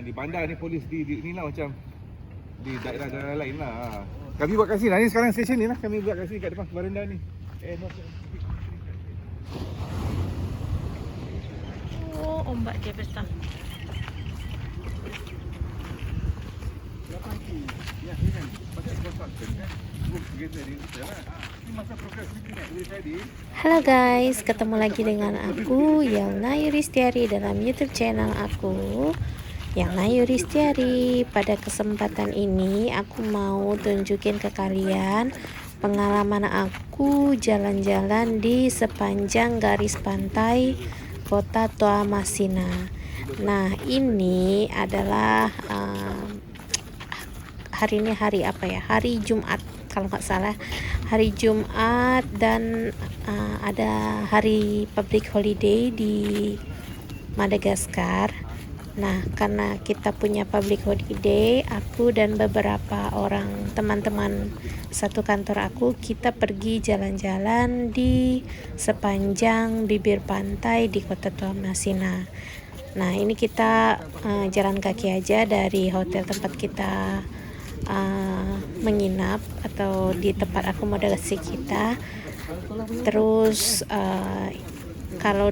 di bandar ni polis di ni lah macam di daerah-daerah lain lah. Kami buat kat sini lah, ni sekarang stesen ni lah. Kami buat kat sini kat depan beranda ni. Oh, ombak dia besar. Halo guys, ketemu lagi dengan aku Yelna Yuristiari dalam YouTube channel aku Yelna Yuristiari. Pada kesempatan ini aku mau tunjukin ke kalian pengalaman aku jalan-jalan di sepanjang garis pantai Kota Toamasina. Nah, ini adalah hari ini hari apa ya? Hari Jumat kalau nggak salah, hari Jumat, dan ada hari public holiday di Madagaskar. Nah, karena kita punya public holiday, aku dan beberapa orang teman-teman satu kantor aku, kita pergi jalan-jalan di sepanjang bibir pantai di Kota Toamasina. Nah, ini kita jalan kaki aja dari hotel tempat kita menginap atau di tempat akomodasi kita. Terus kalau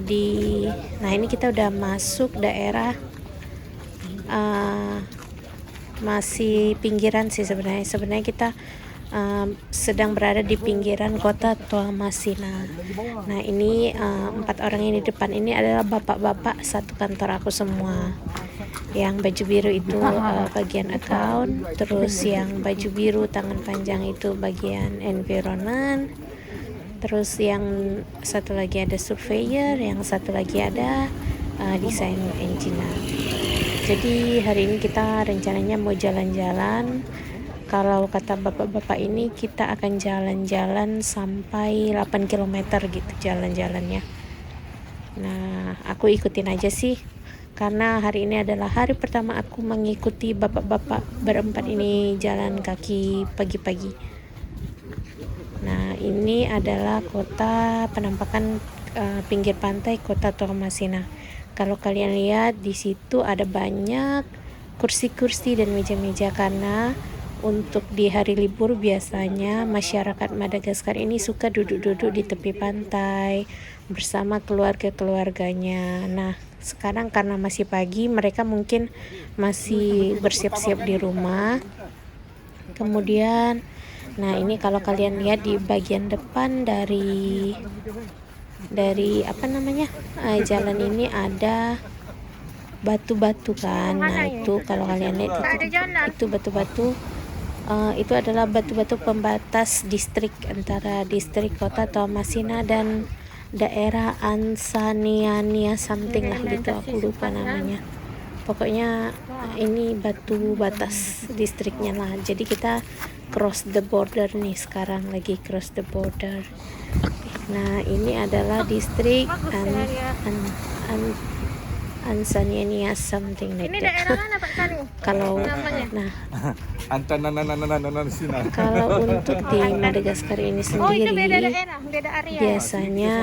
nah ini kita udah masuk daerah masih pinggiran sih sebenarnya kita sedang berada di pinggiran Kota Toamasina. Nah, ini 4 orang yang di depan ini adalah bapak-bapak satu kantor aku semua. Yang baju biru itu bagian account, terus yang baju biru tangan panjang itu bagian environment, terus yang satu lagi ada surveyor, yang satu lagi ada design engineer. Jadi hari ini kita rencananya mau jalan-jalan. Kalau kata bapak-bapak ini kita akan jalan-jalan sampai 8 km gitu jalan-jalannya. Nah, aku ikutin aja sih, karena hari ini adalah hari pertama aku mengikuti bapak-bapak berempat ini jalan kaki pagi-pagi. Nah, ini adalah kota penampakan pinggir pantai Kota Toamasina. Kalau kalian lihat di situ ada banyak kursi-kursi dan meja-meja, karena untuk di hari libur biasanya masyarakat Madagaskar ini suka duduk-duduk di tepi pantai bersama keluarga-keluarganya. Nah, sekarang karena masih pagi, mereka mungkin masih bersiap-siap di rumah. Kemudian, nah ini kalau kalian lihat di bagian depan dari apa namanya jalan ini ada batu-batu kan. Nah, itu kalau kalian lihat itu batu-batu. Itu adalah batu-batu pembatas distrik antara distrik Kota Toamasina dan daerah Ansaniania something lah gitu, aku lupa namanya. Pokoknya ini batu batas distriknya lah. Jadi kita cross the border nih, sekarang lagi cross the border. Nah, ini adalah distrik Ansaniania something like that. Ini daerah mana Pak Sani? Kalau namanya? Kalau untuk di Madagaskar ini sendiri, itu beda daerah, beda area. biasanya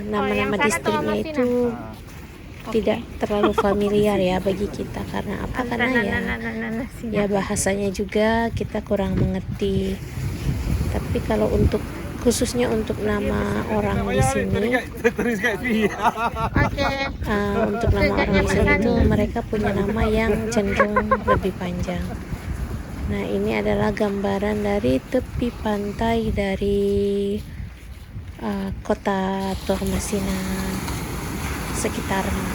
nama-nama distriknya itu tidak terlalu familiar ya bagi kita. Karena apa? Karena ya bahasanya juga kita kurang mengerti. Tapi kalau untuk khususnya untuk nama orang di sini, untuk nama orang di sini itu mereka punya nama yang cenderung lebih panjang. Nah, ini adalah gambaran dari tepi pantai dari Kota Toamasina sekitarnya.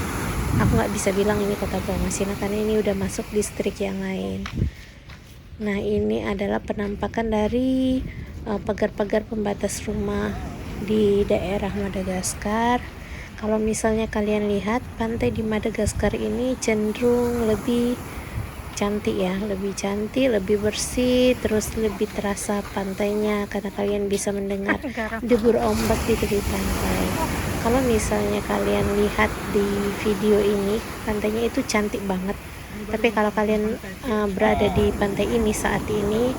Aku nggak bisa bilang ini Kota Toamasina karena ini udah masuk distrik yang lain. Nah, ini adalah penampakan dari pagar-pagar pembatas rumah di daerah Madagaskar. Kalau misalnya kalian lihat, pantai di Madagaskar ini cenderung lebih cantik ya, lebih cantik, lebih bersih, terus lebih terasa pantainya karena kalian bisa mendengar debur ombak di tepi pantai. Kalau misalnya kalian lihat di video ini, pantainya itu cantik banget. Tapi kalau kalian berada di pantai ini saat ini,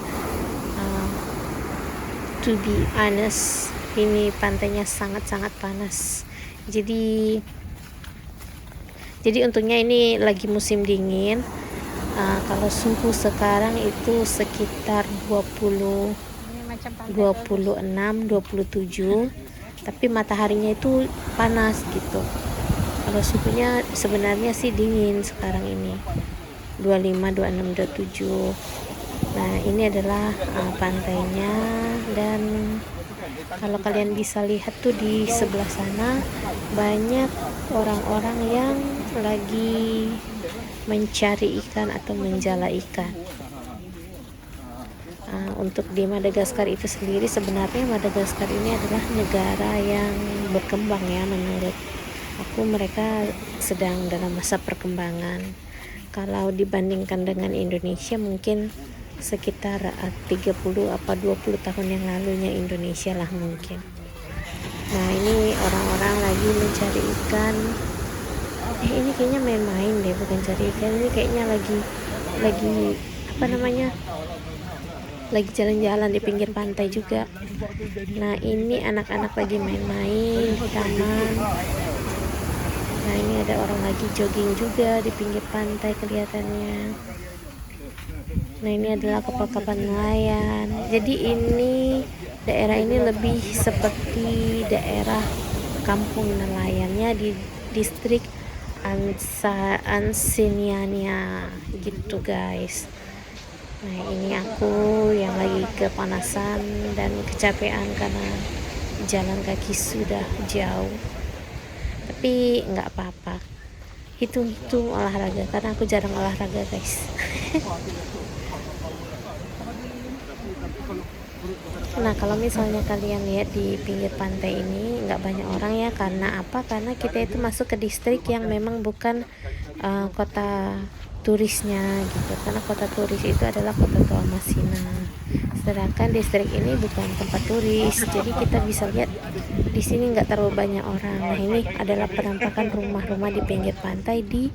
to be honest, ini pantainya sangat-sangat panas. Jadi Jadi untungnya ini lagi musim dingin. Kalau suhu sekarang itu sekitar 20 Ini macam pantai 26 27, tapi mataharinya itu panas gitu. Kalau suhunya sebenarnya sih dingin sekarang ini 25 26 27. Nah ini adalah pantainya, dan kalau kalian bisa lihat tuh di sebelah sana banyak orang-orang yang lagi mencari ikan atau menjala ikan. Untuk di Madagaskar itu sendiri, sebenarnya Madagaskar ini adalah negara yang berkembang ya, menurut aku mereka sedang dalam masa perkembangan. Kalau dibandingkan dengan Indonesia mungkin sekitar 30 apa 20 tahun yang lalunya Indonesia lah mungkin. Nah ini orang-orang lagi mencari ikan. Ini kayaknya main-main deh, bukan cari ikan. Ini kayaknya lagi apa namanya, lagi jalan-jalan di pinggir pantai juga. Nah ini anak-anak lagi main-main di taman. Nah ini ada orang lagi jogging juga di pinggir pantai kelihatannya. Nah ini adalah kapal-kapal nelayan. Jadi ini daerah ini lebih seperti daerah kampung nelayannya di distrik Ansiniania gitu guys. Nah ini aku yang lagi kepanasan dan kecapean karena jalan kaki sudah jauh, tapi nggak apa-apa, hitung-hitung olahraga karena aku jarang olahraga guys. Nah kalau misalnya kalian lihat di pinggir pantai ini nggak banyak orang ya, karena apa? Karena kita itu masuk ke distrik yang memang bukan kota turisnya gitu, karena kota turis itu adalah kota Toamasina, sedangkan distrik ini bukan tempat turis. Jadi kita bisa lihat di sini nggak terlalu banyak orang. Nah ini adalah penampakan rumah-rumah di pinggir pantai di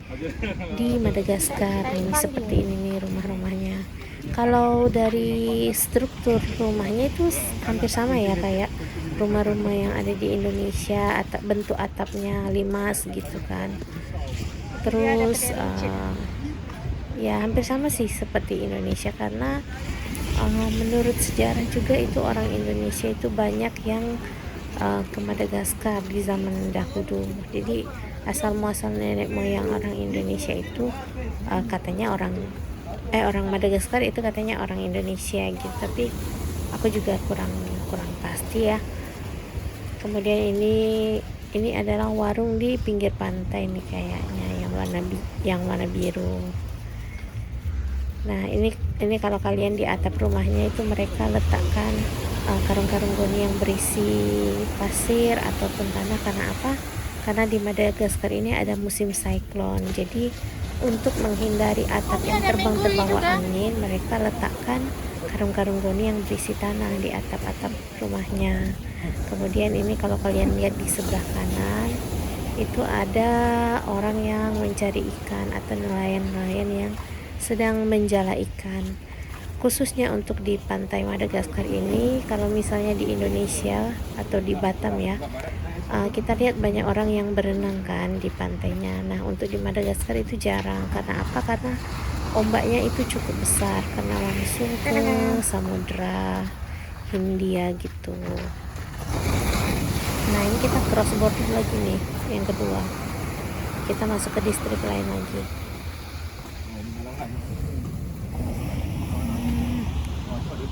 Madagaskar. Ini seperti ini nih rumah-rumahnya. Kalau dari struktur rumahnya itu hampir sama ya kayak rumah-rumah yang ada di Indonesia, bentuk atapnya limas gitu kan. Terus ya hampir sama sih seperti Indonesia, karena menurut sejarah juga itu orang Indonesia itu banyak yang ke Madagaskar di zaman dahulu. Jadi asal muasal nenek moyang orang Indonesia itu katanya orang Madagaskar itu katanya orang Indonesia gitu, tapi aku juga kurang pasti ya. Kemudian ini adalah warung di pinggir pantai nih kayaknya yang warna biru. Nah ini kalau kalian di atap rumahnya itu mereka letakkan karung-karung goni yang berisi pasir ataupun tanah. Karena apa? Karena di Madagaskar ini ada musim siklon, jadi untuk menghindari atap yang terbang terbawa angin, mereka letakkan karung-karung goni yang berisi tanah di atap-atap rumahnya. Kemudian ini kalau kalian lihat di sebelah kanan itu ada orang yang mencari ikan atau nelayan-nelayan yang sedang menjala ikan. Khususnya untuk di pantai Madagaskar ini, kalau misalnya di Indonesia atau di Batam ya, kita lihat banyak orang yang berenang kan di pantainya. Nah untuk di Madagaskar itu jarang. Karena apa? Karena ombaknya itu cukup besar, karena langsung ke Samudra Hindia gitu. Nah ini kita cross border lagi nih, yang kedua kita masuk ke distrik lain lagi.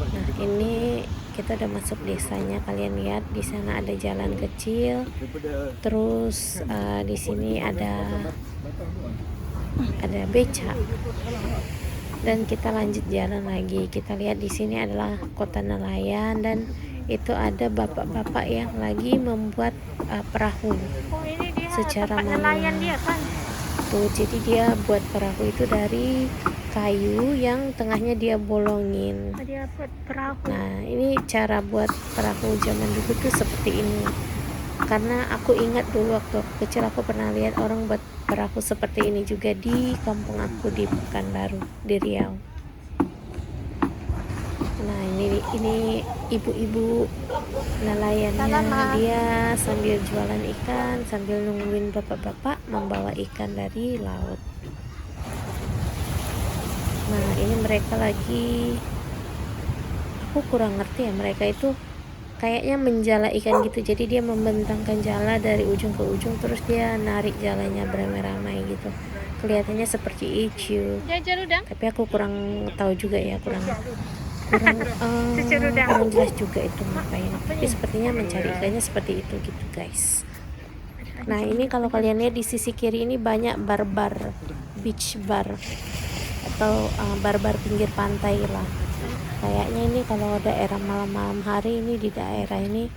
Nah ini kita udah masuk desanya. Kalian lihat di sana ada jalan kecil, terus di sini ada beca, dan kita lanjut jalan lagi. Kita lihat di sini adalah kota nelayan, dan itu ada bapak-bapak yang lagi membuat perahu ini dia secara tempat nelayan manual. dia kan. Tuh, jadi dia buat perahu itu dari kayu yang tengahnya dia bolongin. Dia buat perahu. Nah ini cara buat perahu zaman dulu tuh seperti ini. Karena aku ingat dulu waktu aku kecil aku pernah lihat orang buat perahu seperti ini juga di kampung aku di Pekanbaru, di Riau. Nah ini ini ibu-ibu nelayannya, Salamat. dia sambil jualan ikan sambil nungguin bapak-bapak membawa ikan dari laut. Nah ini mereka lagi, aku kurang ngerti ya, mereka itu kayaknya menjala ikan gitu, jadi dia membentangkan jala dari ujung ke ujung terus dia narik jalanya beramai-ramai gitu, kelihatannya seperti icu, Jajar udang. tapi aku kurang tahu juga ya, kurang Cucur udang. kurang jelas juga itu ngapain, tapi sepertinya mencari ikannya seperti itu gitu guys. Nah ini kalau kalian lihat di sisi kiri ini banyak bar-bar, beach bar atau bar-bar pinggir pantai lah. Kayaknya ini kalau daerah malam-malam hari ini di daerah ini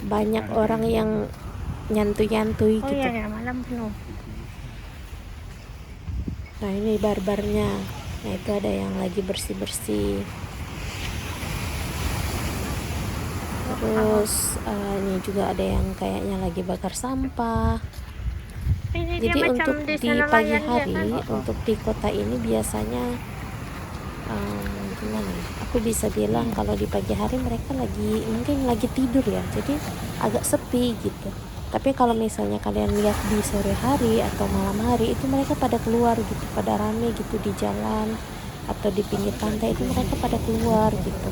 banyak orang yang nyantui-nyantui Oh gitu. iya ya, malam penuh. Nah ini bar-barnya. Nah itu ada yang lagi bersih-bersih. Terus ini juga ada yang kayaknya lagi bakar sampah. Ini Jadi dia untuk macam di desa pagi nelayan dia hari, kan. untuk di kota ini biasanya gimana ya? Aku bisa bilang kalau di pagi hari mereka mungkin lagi tidur ya, jadi agak sepi gitu. Tapi kalau misalnya kalian lihat di sore hari atau malam hari itu mereka pada keluar gitu, pada rame gitu di jalan atau di pinggir pantai itu mereka pada keluar gitu.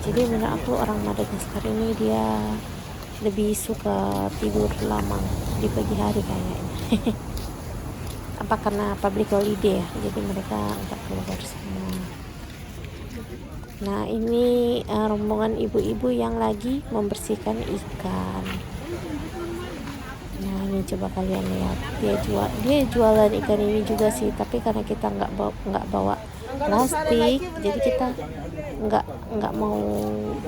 Jadi menurut aku orang Madagaskar ini dia lebih suka tidur lama di pagi hari kayaknya. Apa karena public holiday ya, jadi mereka nggak keluar semua. Nah ini rombongan ibu-ibu yang lagi membersihkan ikan. Nah ini coba kalian lihat, dia jualan ikan ini juga sih, tapi karena kita nggak bawa plastik, jadi kita nggak mau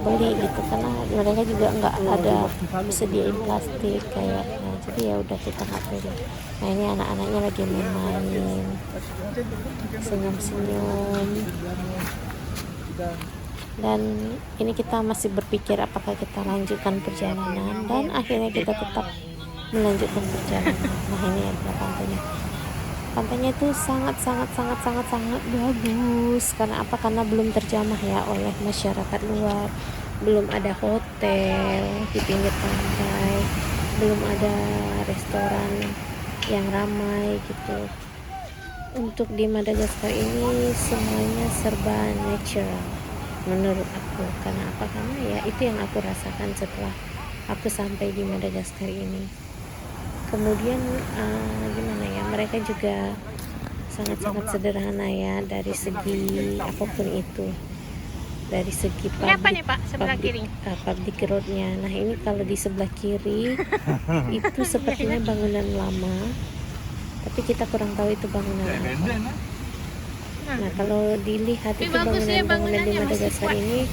beli gitu, karena mereka juga nggak ada sediain plastik kayak. Nah jadi ya udah kita nggak beli. Nah ini anak-anaknya lagi main-main, senyum-senyum. Dan ini kita masih berpikir apakah kita lanjutkan perjalanan, dan akhirnya kita tetap melanjutkan perjalanan. Nah ini adalah pantainya. Pantainya itu sangat bagus. Karena apa? Karena belum terjamah ya oleh masyarakat luar. Belum ada hotel di pinggir pantai, belum ada restoran yang ramai gitu. Untuk di Madagaskar ini semuanya serba natural menurut aku. Karena apa? Karena ya itu yang aku rasakan setelah aku sampai di Madagaskar ini. Kemudian gimana ya, mereka juga sangat-sangat sederhana ya dari segi apapun itu, dari segi Ini apa nih Pak, sebelah kiri? public roadnya. Nah ini kalau di sebelah kiri itu sepertinya bangunan lama, tapi kita kurang tahu itu bangunan apa. Nah kalau dilihat Tapi itu bagus ya bangunan-bangunan di bangunannya, masih Madagaskar kuat. ini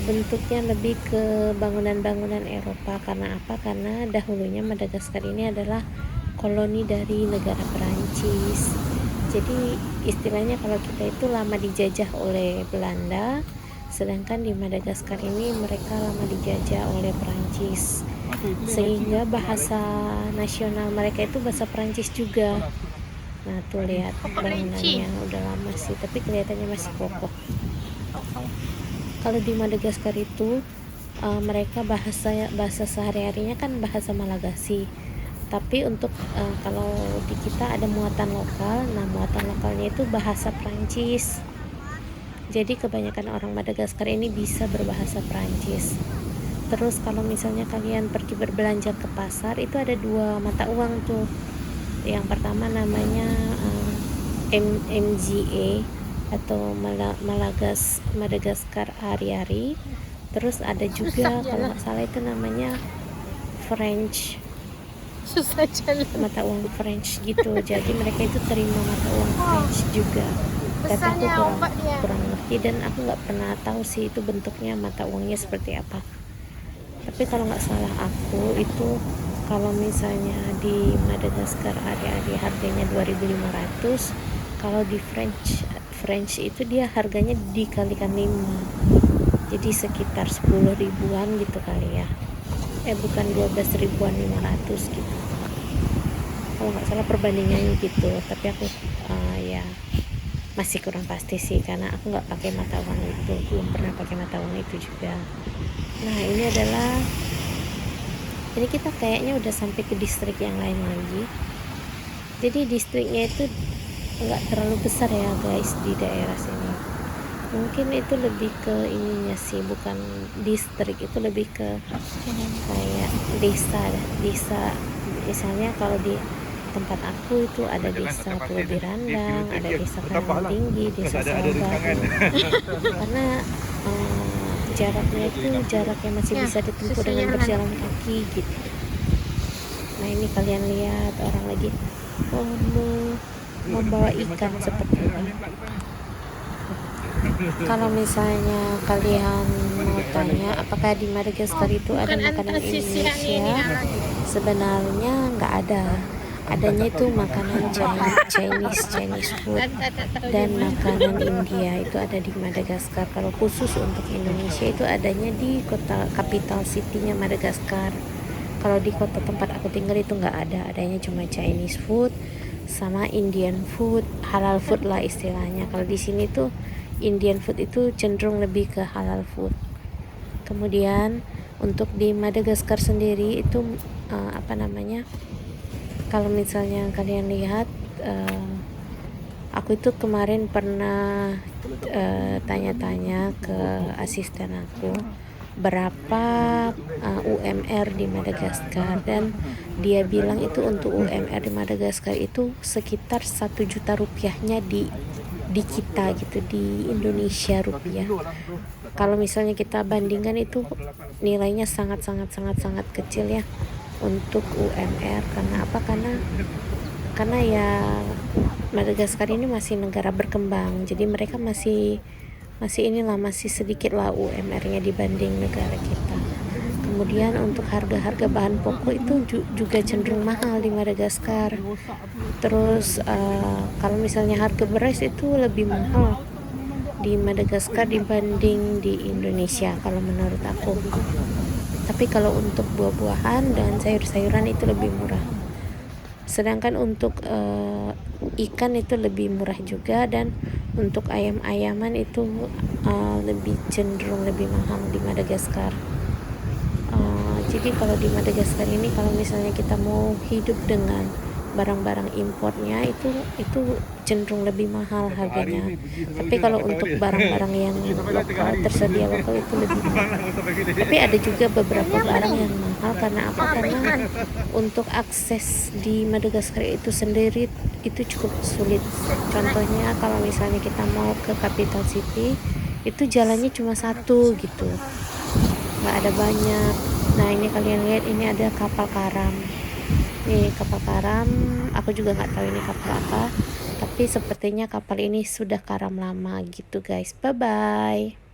bentuknya lebih ke bangunan-bangunan Eropa. Karena apa? Karena dahulunya Madagaskar ini adalah koloni dari negara Perancis. Jadi istilahnya kalau kita itu lama dijajah oleh Belanda, sedangkan di Madagaskar ini mereka lama dijajah oleh Perancis, sehingga bahasa nasional mereka itu bahasa Perancis juga. Nah tuh lihat bangunannya udah lama sih, tapi kelihatannya masih kokoh. Kalau di Madagaskar itu mereka bahasa sehari-harinya kan bahasa Malagasy. Tapi untuk kalau di kita ada muatan lokal. Nah muatan lokalnya itu bahasa Prancis. Jadi kebanyakan orang Madagaskar ini bisa berbahasa Prancis. Terus kalau misalnya kalian pergi berbelanja ke pasar, itu ada dua mata uang tuh. Yang pertama namanya MGA atau Madagaskar Ari-Ari. Terus ada juga kalau nggak salah itu namanya French, Susah jalan. mata uang French gitu. Jadi mereka itu terima mata uang French juga. Tapi aku Besarnya ombak dia. kurang ngerti, dan aku nggak pernah tahu sih itu bentuknya mata uangnya seperti apa. Tapi kalau nggak salah aku itu, kalau misalnya di Madagaskar Ari-Ari harganya 2.500, kalau di French itu dia harganya dikalikan 5, jadi sekitar 10 ribuan gitu kali ya, bukan 12 ribuan 500 gitu kalau nggak salah perbandingannya gitu. Tapi aku ya masih kurang pasti sih karena aku nggak pakai mata uang itu, belum pernah pakai mata uang itu juga. Nah ini kita kayaknya udah sampai ke distrik yang lain lagi. Jadi distriknya itu nggak terlalu besar ya guys di daerah sini. Mungkin itu lebih ke ininya sih, bukan distrik, itu lebih ke kayak desa. Misalnya kalau di tempat aku itu ada desa Pulau Dirandang, ada desa Karang Tinggi, desa Sahabat. Karena jaraknya itu jarak yang masih bisa ditempuh dengan berjalan kaki gitu. Nah ini kalian lihat orang lagi membawa ikan seperti ini. Kalau misalnya kalian mau tanya apakah di Madagaskar itu ada makanan Indonesia, sebenarnya nggak ada. Adanya itu makanan Chinese food dan makanan India itu ada di Madagaskar. Kalau khusus untuk Indonesia itu adanya di kota capital city-nya Madagaskar. Kalau di kota tempat aku tinggal itu nggak ada, adanya cuma Chinese food sama Indian food, halal food lah istilahnya. Kalau di sini tuh Indian food itu cenderung lebih ke halal food. Kemudian untuk di Madagaskar sendiri itu kalau misalnya kalian lihat, aku itu kemarin pernah tanya-tanya ke asisten aku berapa UMR di Madagaskar, dan dia bilang itu untuk UMR di Madagaskar itu sekitar 1 juta rupiahnya di kita gitu, di Indonesia rupiah. Kalau misalnya kita bandingkan itu nilainya sangat kecil ya untuk UMR. Karena apa? Karena ya Madagaskar ini masih negara berkembang, jadi mereka masih sedikit lah UMR-nya dibanding negara kita. Kemudian untuk harga bahan pokok itu juga cenderung mahal di Madagaskar. Terus kalau misalnya harga beras itu lebih mahal di Madagaskar dibanding di Indonesia kalau menurut aku. Tapi kalau untuk buah-buahan dan sayur-sayuran itu lebih murah. Sedangkan untuk ikan itu lebih murah juga, dan untuk ayam-ayaman itu lebih cenderung lebih mahal di Madagaskar. Jadi kalau di Madagaskar ini kalau misalnya kita mau hidup dengan barang-barang importnya itu cenderung lebih mahal harganya. Tapi kalau untuk barang-barang yang lokal, tersedia lokal itu lebih mahal. Tapi ada juga beberapa barang yang mahal. Karena apa? Karena untuk akses di Madagaskar itu sendiri itu cukup sulit. Contohnya kalau misalnya kita mau ke capital city itu jalannya cuma satu gitu, nggak ada banyak. Nah ini kalian lihat, ini ada kapal karam. Nih kapal karam, aku juga nggak tahu ini kapal apa, tapi sepertinya kapal ini sudah karam lama gitu guys. Bye bye.